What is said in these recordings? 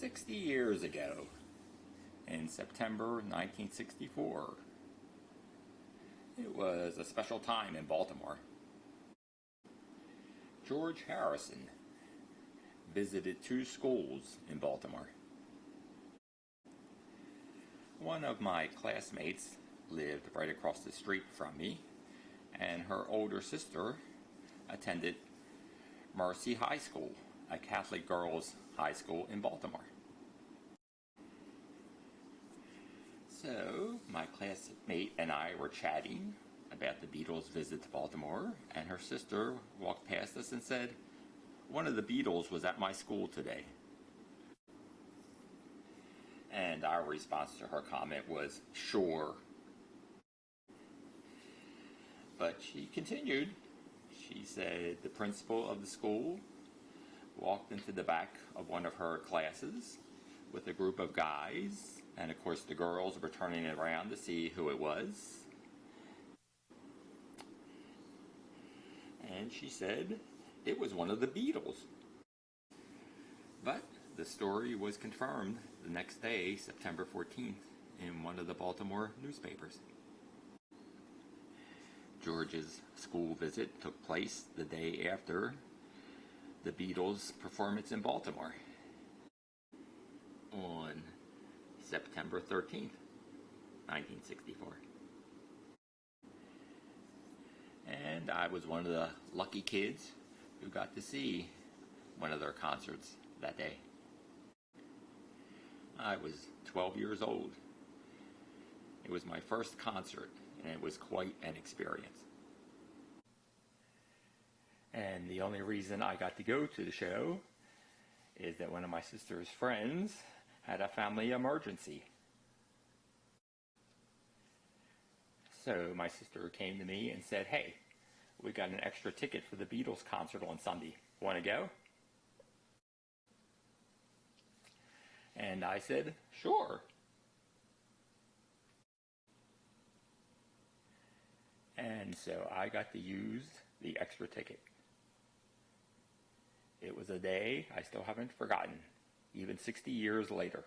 60 years ago, in September 1964. It was a special time in Baltimore. George Harrison visited 2 schools in Baltimore. One of my classmates lived right across the street from me, and her older sister attended Mercy High School, a Catholic girls' high school in Baltimore. So, my classmate and I were chatting about the Beatles' visit to Baltimore, and her sister walked past us and said, "One of the Beatles was at my school today." And our response to her comment was, "Sure." But she continued. She said the principal of the school walked into the back of one of her classes with a group of guys, and of course the girls were turning around to see who it was. And she said it was one of the Beatles. But the story was confirmed the next day, September 14th, in one of the Baltimore newspapers. George's school visit took place the day after the Beatles' performance in Baltimore on September 13th, 1964. And I was one of the lucky kids who got to see one of their concerts that day. I was 12 years old. It was my first concert, and it was quite an experience. And the only reason I got to go to the show is that one of my sister's friends had a family emergency. So my sister came to me and said, "Hey, we got an extra ticket for the Beatles concert on Sunday. Want to go?" And I said, "Sure." And so I got to use the extra ticket. It was a day I still haven't forgotten, even 60 years later.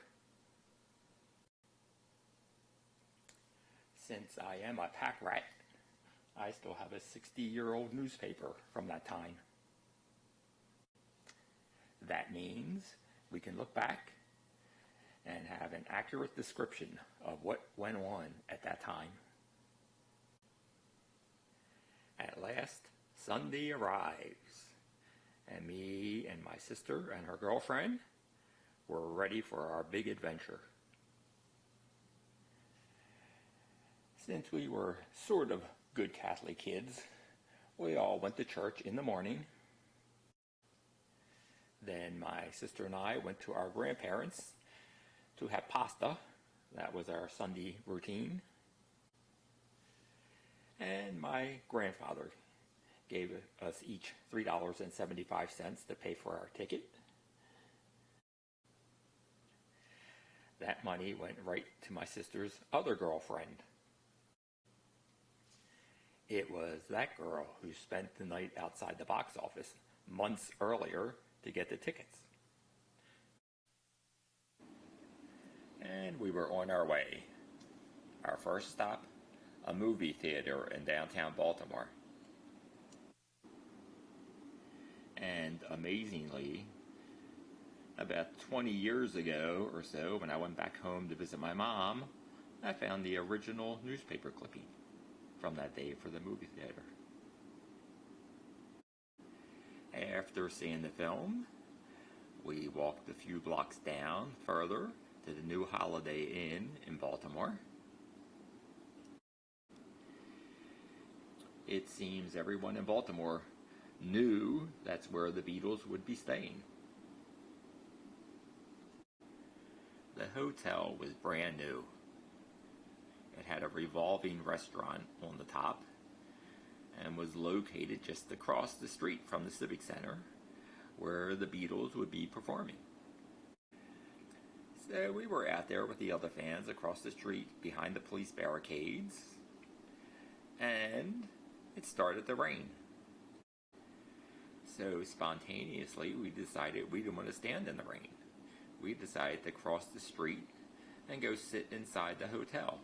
Since I am a pack rat, I still have a 60-year-old newspaper from that time. That means we can look back and have an accurate description of what went on at that time. At last, Sunday arrives, and me and my sister and her girlfriend were ready for our big adventure. Since we were sort of good Catholic kids, we all went to church in the morning. Then my sister and I went to our grandparents to have pasta. That was our Sunday routine. And my grandfather gave us each $3.75 to pay for our ticket. That money went right to my sister's other girlfriend. It was that girl who spent the night outside the box office months earlier to get the tickets. And we were on our way. Our first stop, a movie theater in downtown Baltimore. And amazingly, about 20 years ago or so, when I went back home to visit my mom, I found the original newspaper clipping from that day for the movie theater. After seeing the film, we walked a few blocks down further to the new Holiday Inn in Baltimore. It seems everyone in Baltimore knew that's where the Beatles would be staying. The hotel was brand new. It had a revolving restaurant on the top and was located just across the street from the Civic Center where the Beatles would be performing. So we were out there with the other fans across the street behind the police barricades, and it started to rain. So spontaneously we decided we didn't want to stand in the rain. we decided to cross the street and go sit inside the hotel.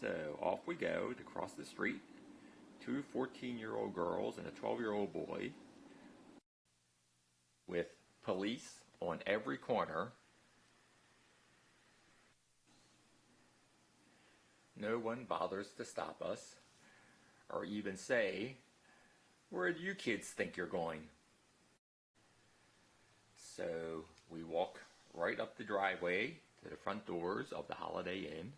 So off we go to cross the street. Two 14-year-old girls and a 12-year-old boy with police on every corner. No one bothers to stop us or even say, "Where do you kids think you're going?" So we walk right up the driveway to the front doors of the Holiday Inn.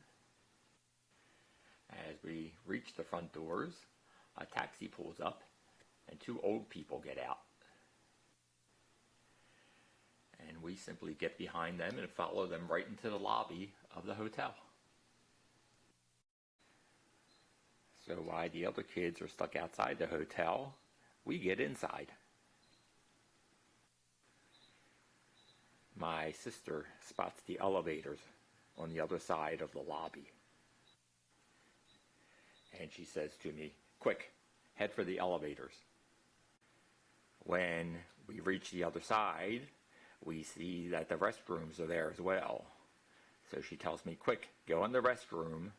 As we reach the front doors, a taxi pulls up and two old people get out. And we simply get behind them and follow them right into the lobby of the hotel. So while the other kids are stuck outside the hotel, we get inside. My sister spots the elevators on the other side of the lobby. And she says to me, "Quick, head for the elevators." When we reach the other side, we see that the restrooms are there as well. So she tells me, "Quick, go in the restroom,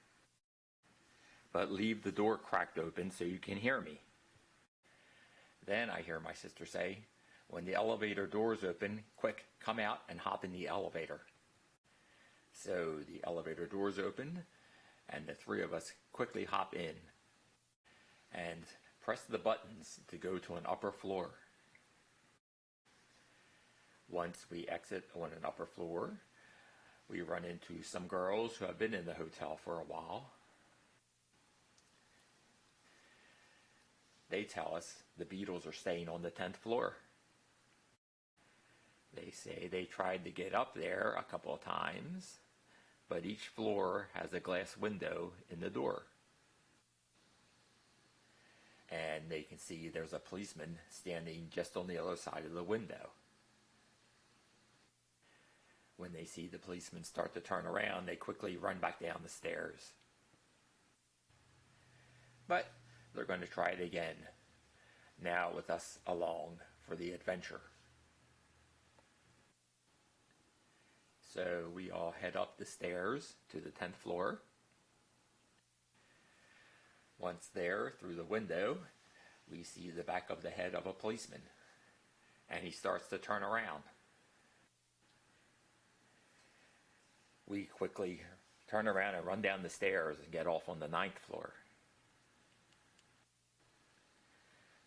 but leave the door cracked open so you can hear me." Then I hear my sister say, "When the elevator doors open, quick, come out and hop in the elevator." So the elevator doors open, and the three of us quickly hop in and press the buttons to go to an upper floor. Once we exit on an upper floor, we run into some girls who have been in the hotel for a while. They tell us the Beatles are staying on the 10th floor. They say they tried to get up there a couple of times, but each floor has a glass window in the door. And they can see there's a policeman standing just on the other side of the window. When they see the policeman start to turn around, they quickly run back down the stairs. But they're going to try it again, now with us along for the adventure. So we all head up the stairs to the 10th floor. Once there, through the window, we see the back of the head of a policeman, and he starts to turn around. We quickly turn around and run down the stairs and get off on the 9th floor.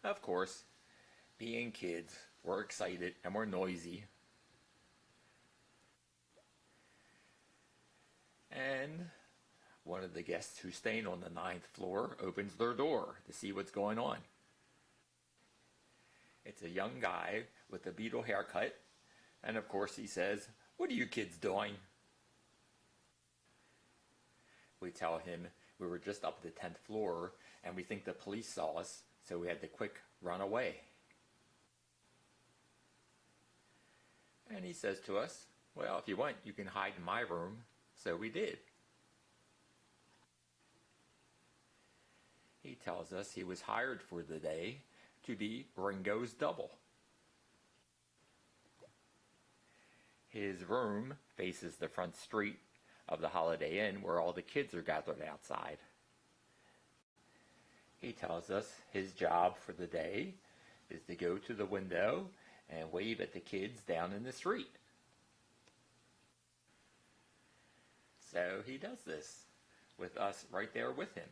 Of course, being kids, we're excited and we're noisy. And one of the guests who's staying on the 9th floor opens their door to see what's going on. It's a young guy with a Beatle haircut, and of course he says, "What are you kids doing?" We tell him we were just up the 10th floor and we think the police saw us, so we had to quick run away. And he says to us, "Well, if you want, you can hide in my room." So we did. He tells us he was hired for the day to be Ringo's double. His room faces the front street of the Holiday Inn where all the kids are gathered outside. He tells us his job for the day is to go to the window and wave at the kids down in the street. So he does this with us right there with him.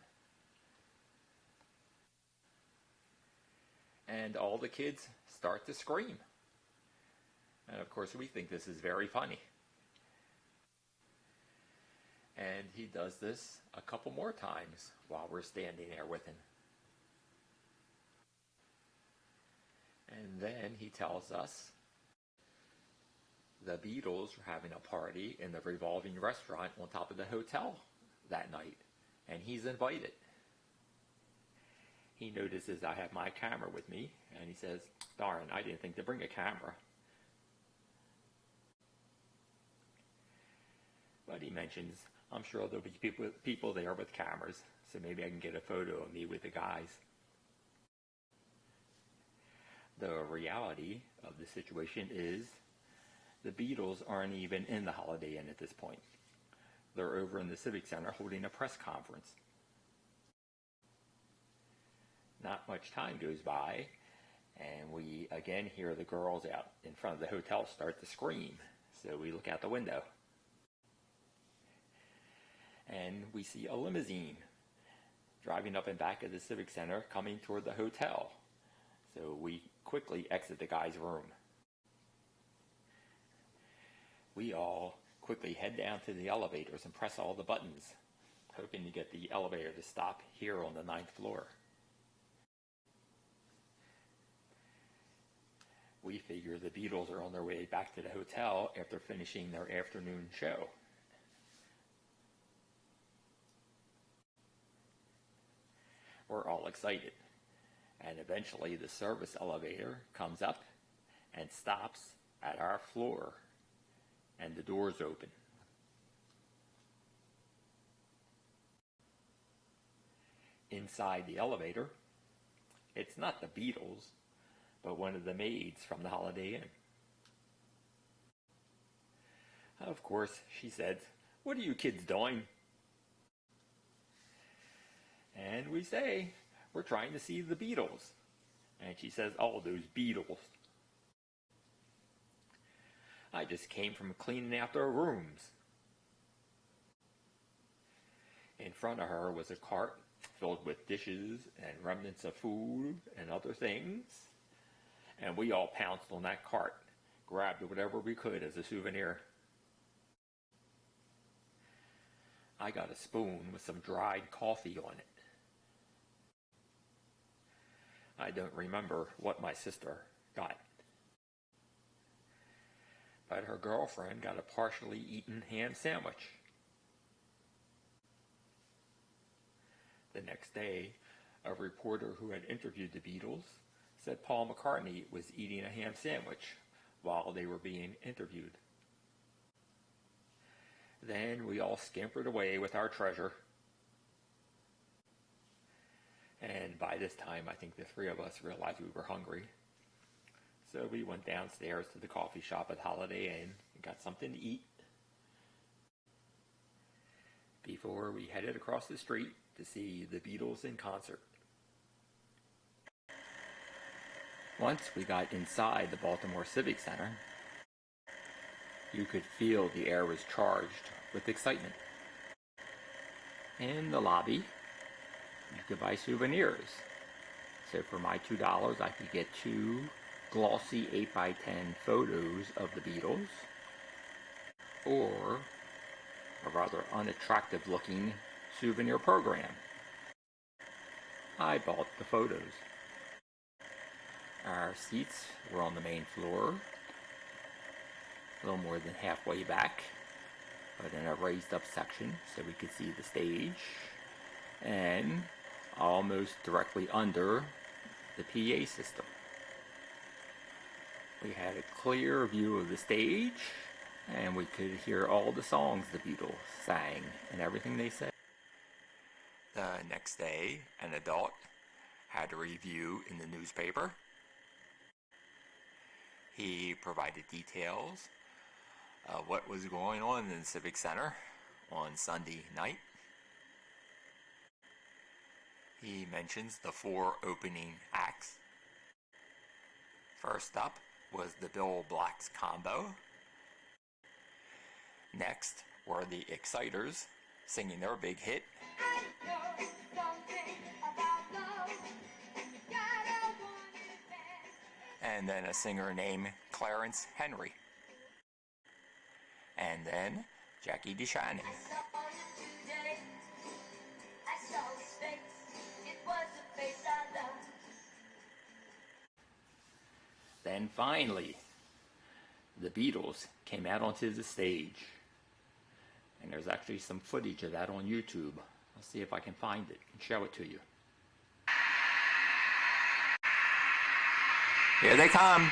And all the kids start to scream. And of course we think this is very funny. And he does this a couple more times while we're standing there with him. And then he tells us the Beatles are having a party in the revolving restaurant on top of the hotel that night, and he's invited. He notices I have my camera with me, and he says, "Darn, I didn't think to bring a camera." But he mentions, "I'm sure there'll be people there with cameras, so maybe I can get a photo of me with the guys." The reality of the situation is The Beatles aren't even in the Holiday Inn at this point. They're over in the Civic Center holding a press conference. Not much time goes by, and we again hear the girls out in front of the hotel start to scream. So we look out the window, and we see a limousine driving up and back of the Civic Center coming toward the hotel. So we quickly exit the guy's room. We all quickly head down to the elevators and press all the buttons, hoping to get the elevator to stop here on the 9th floor. We figure the Beatles are on their way back to the hotel after finishing their afternoon show. We're all excited, and eventually the service elevator comes up and stops at our floor, and the doors open. Inside the elevator, it's not the Beatles, but one of the maids from the Holiday Inn. Of course, she said, "What are you kids doing?" And we say, "We're trying to see the Beatles." And she says, "Oh, those Beatles. I just came from cleaning out their rooms." In front of her was a cart filled with dishes and remnants of food and other things. And we all pounced on that cart, grabbed whatever we could as a souvenir. I got a spoon with some dried coffee on it. I don't remember what my sister got, but her girlfriend got a partially eaten ham sandwich. The next day, a reporter who had interviewed the Beatles said Paul McCartney was eating a ham sandwich while they were being interviewed. Then we all scampered away with our treasure. And by this time, I think the three of us realized we were hungry. So we went downstairs to the coffee shop at Holiday Inn and got something to eat before we headed across the street to see the Beatles in concert. Once we got inside the Baltimore Civic Center, you could feel the air was charged with excitement. In the lobby, you could buy souvenirs. So for my $2, I could get 2 glossy 8x10 photos of the Beatles, or a rather unattractive looking souvenir program. I bought the photos. Our seats were on the main floor, a little more than halfway back, but in a raised up section so we could see the stage, and almost directly under the PA system. We had a clear view of the stage, and we could hear all the songs the Beatles sang and everything they said. The next day, an adult had a review in the newspaper. He provided details of what was going on in the Civic Center on Sunday night. He mentions the 4 opening acts. First up was the Bill Blacks combo. Next were the Exciters singing their big hit, and then a singer named Clarence Henry, and then Jackie DeShannon. Then finally, the Beatles came out onto the stage. And there's actually some footage of that on YouTube. I'll see if I can find it and show it to you. Here they come.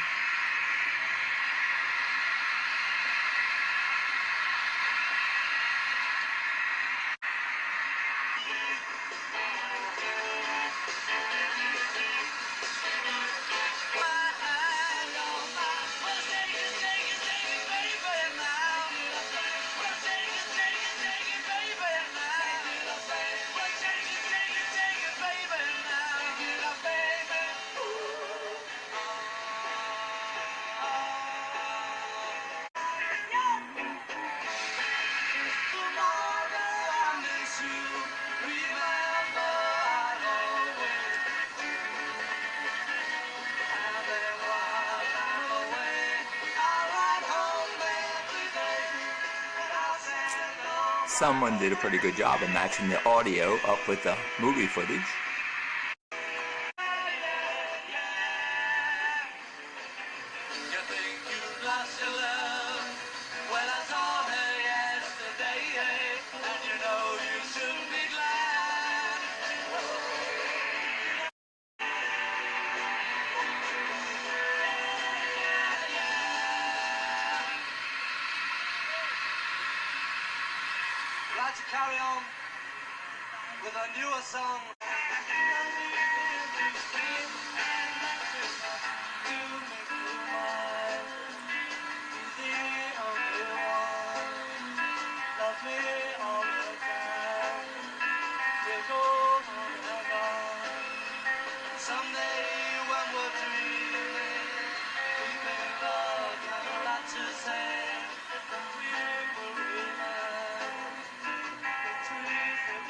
someone did a pretty good job of matching the audio up with the movie footage. I'd like to carry on with a newer song. Someday when we're dreaming, we may love have a lot to say. We will realize the truth of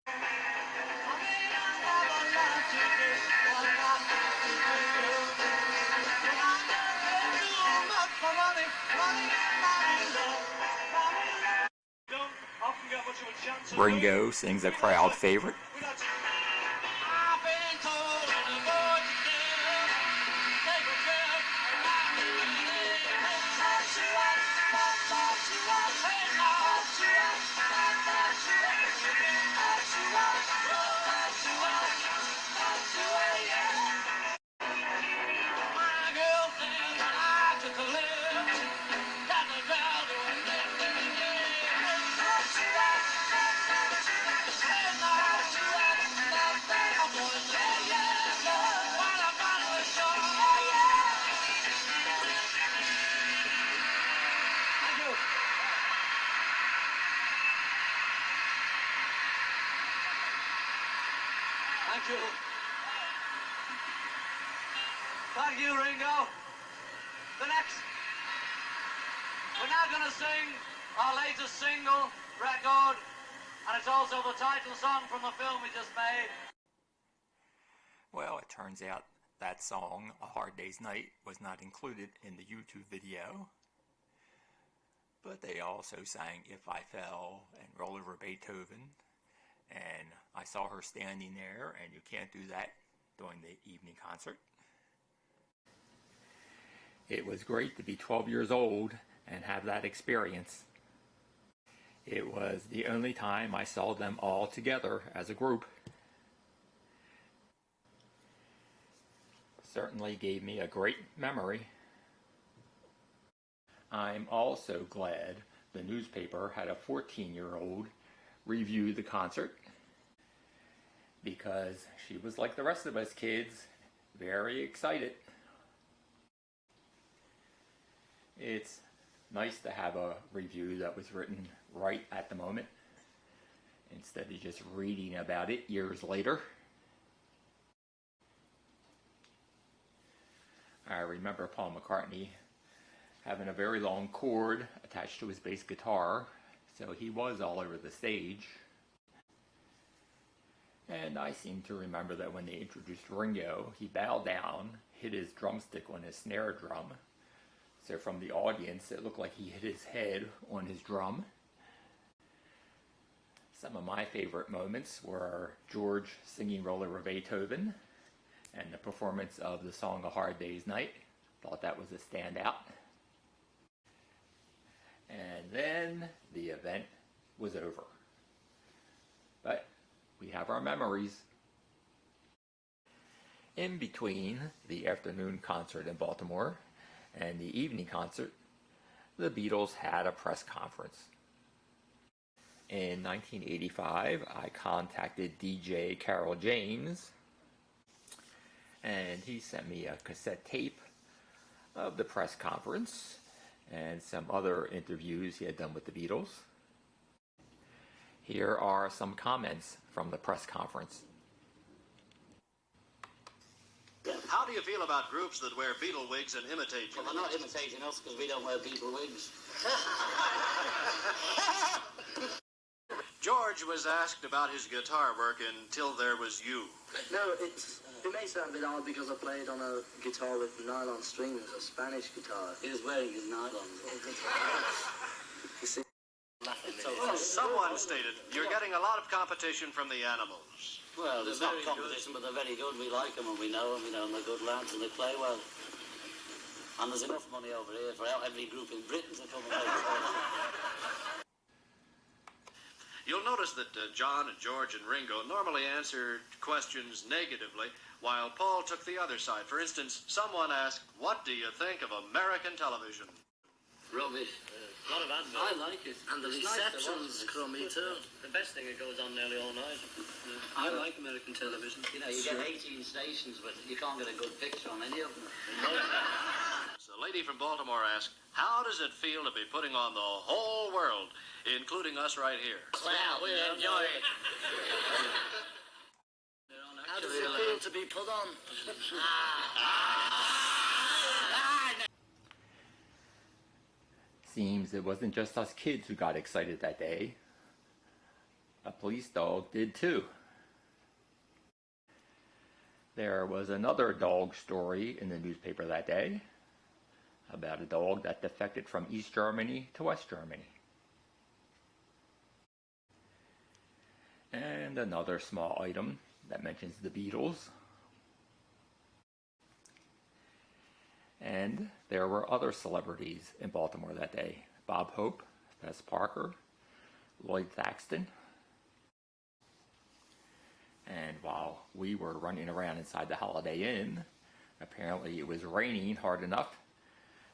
I may not have a lot to do, what I got to do. And I never do much for money, money, money, love, money, love. Don't often get much of a chance to Ringo sings a crowd favorite. I've been told to avoid the deal. Take a trip around the world. Talk to us, talk to us, hey, talk to us, talk to us, talk to us, talk to us, yeah. My girl says that I took a live. Got the girl doing this, talk to us, hey, talk to us. Thank you. Thank you, Ringo. The next, we're now going to sing our latest single, record, and it's also the title song from the film we just made. Well, it turns out that song, A Hard Day's Night, was not included in the YouTube video. But they also sang If I Fell and Roll Over Beethoven. And I saw her standing there, and you can't do that during the evening concert. It was great to be 12 years old and have that experience. It was the only time I saw them all together as a group. Certainly gave me a great memory. I'm also glad the newspaper had a 14-year-old review the concert, because she was like the rest of us kids, very excited. It's nice to have a review that was written right at the moment, instead of just reading about it years later. I remember Paul McCartney having a very long cord attached to his bass guitar, so he was all over the stage. And I seem to remember that when they introduced Ringo, he bowed down, hit his drumstick on his snare drum. So from the audience, it looked like he hit his head on his drum. Some of my favorite moments were George singing Roll Over Beethoven and the performance of the song A Hard Day's Night. Thought that was a standout. And then the event was over. But we have our memories. In between the afternoon concert in Baltimore and the evening concert, the Beatles had a press conference. In 1985, I contacted DJ Carol James, and he sent me a cassette tape of the press conference and some other interviews he had done with the Beatles. Here are some comments from the press conference. How do you feel about groups that wear Beatle wigs and imitate you? Well, they're not imitating us because we don't wear Beatle wigs. George was asked about his guitar work until there was you. No, it may sound a bit odd because I played on a guitar with nylon strings, a Spanish guitar. He was wearing his nylon. You see? Well, someone stated you're getting a lot of competition from the animals. Well, it's not competition, but they're very good. We like them and we know them, they're good lads and they play well. And there's enough money over here for every group in Britain to come and play sports. You'll notice that John and George and Ringo normally answered questions negatively, while Paul took the other side. For instance, someone asked, "What do you think of American television?" Rubbish. A lot of adverts. I like it. And the reception's crummy too. The best thing, it goes on nearly all night. I like American television. You get 18 stations, but you can't get a good picture on any of them. So a lady from Baltimore asked, "How does it feel to be putting on the whole world, including us right here?" Well, we enjoy it. How does it feel to be put on? Seems it wasn't just us kids who got excited that day. A police dog did too. There was another dog story in the newspaper that day about a dog that defected from East Germany to West Germany. And another small item that mentions the Beatles. And there were other celebrities in Baltimore that day. Bob Hope, Fess Parker, Lloyd Thaxton. And while we were running around inside the Holiday Inn, apparently it was raining hard enough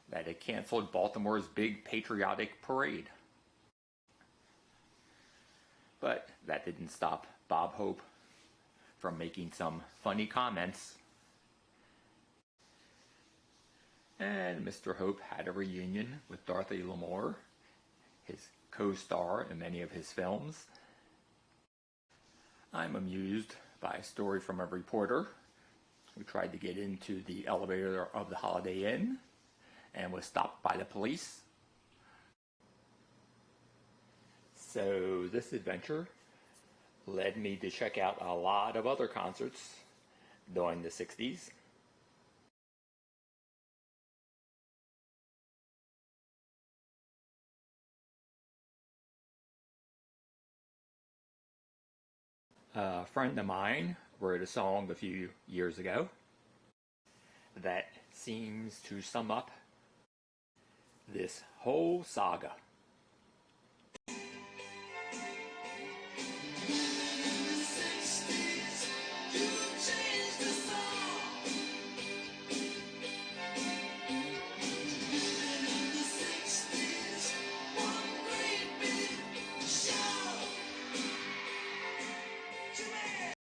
that it canceled Baltimore's big patriotic parade. But that didn't stop Bob Hope from making some funny comments. And Mr. Hope had a reunion with Dorothy Lamour, his co-star in many of his films. I'm amused by a story from a reporter who tried to get into the elevator of the Holiday Inn and was stopped by the police. So this adventure led me to check out a lot of other concerts during the 60s. A friend of mine wrote a song a few years ago that seems to sum up this whole saga.